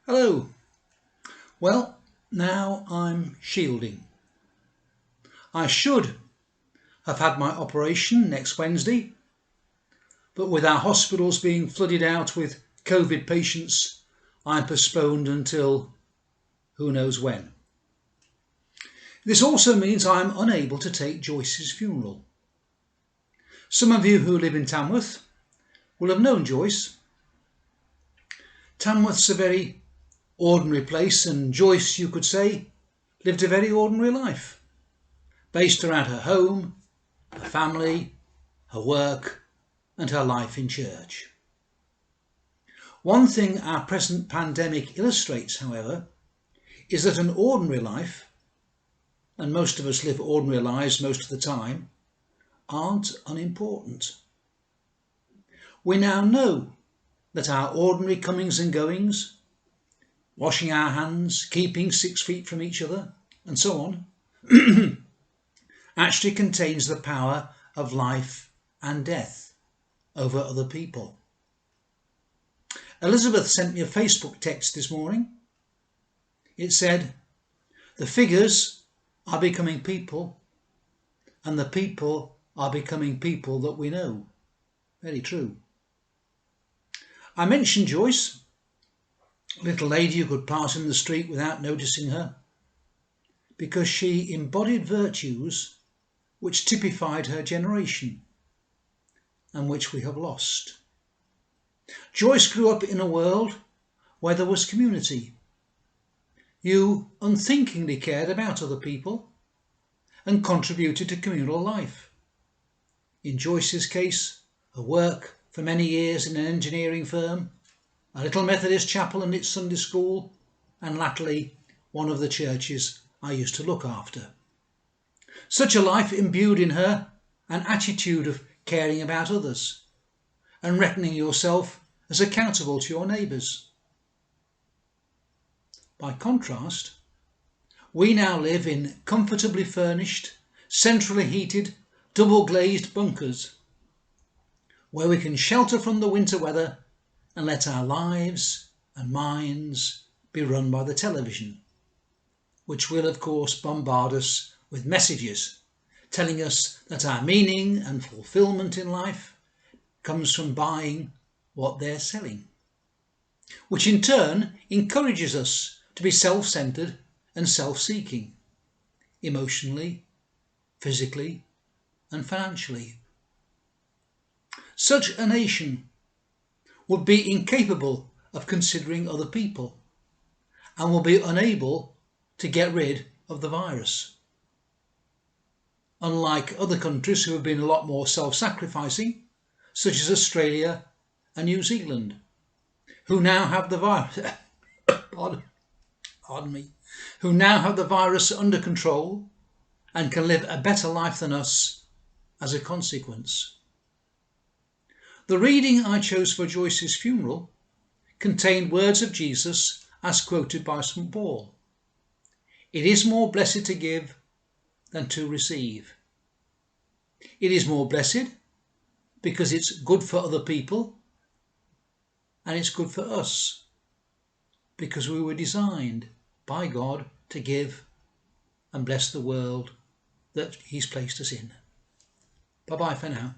Hello. Well, now I'm shielding. I should have had my operation next Wednesday, but with our hospitals being flooded out with COVID patients, I'm postponed until who knows when. This also means I'm unable to take Joyce's funeral. Some of you who live in Tamworth will have known Joyce. Tamworth's a very ordinary place, and Joyce, you could say, lived a very ordinary life, based around her home, her family, her work, and her life in church. One thing our present pandemic illustrates, however, is that an ordinary life, and most of us live ordinary lives most of the time, aren't unimportant. We now know that our ordinary comings and goings, washing our hands, keeping 6 feet from each other, and so on, actually contains the power of life and death over other people. Elizabeth sent me a Facebook text this morning. It said, "The figures are becoming people, and the people are becoming people that we know." Very true. I mentioned Joyce, a little lady who could pass in the street without noticing her, because she embodied virtues which typified her generation and which we have lost. Joyce grew up in a world where there was community. You unthinkingly cared about other people and contributed to communal life. In Joyce's case, her work for many years in an engineering firm, a little Methodist chapel and its Sunday school, and latterly one of the churches I used to look after. Such a life imbued in her an attitude of caring about others and reckoning yourself as accountable to your neighbours. By contrast, we now live in comfortably furnished, centrally heated, double-glazed bunkers where we can shelter from the winter weather and let our lives and minds be run by the television, which will of course bombard us with messages telling us that our meaning and fulfilment in life comes from buying what they're selling, which in turn encourages us to be self-centered and self-seeking, emotionally, physically, and financially. Such a nation would be incapable of considering other people and will be unable to get rid of the virus. Unlike other countries who have been a lot more self-sacrificing, such as Australia and New Zealand, who now have the virus who now have the virus under control and can live a better life than us as a consequence. The reading I chose for Joyce's funeral contained words of Jesus as quoted by St. Paul. "It is more blessed to give than to receive." It is more blessed because it's good for other people, and it's good for us because we were designed by God to give and bless the world that He's placed us in. Bye-bye for now.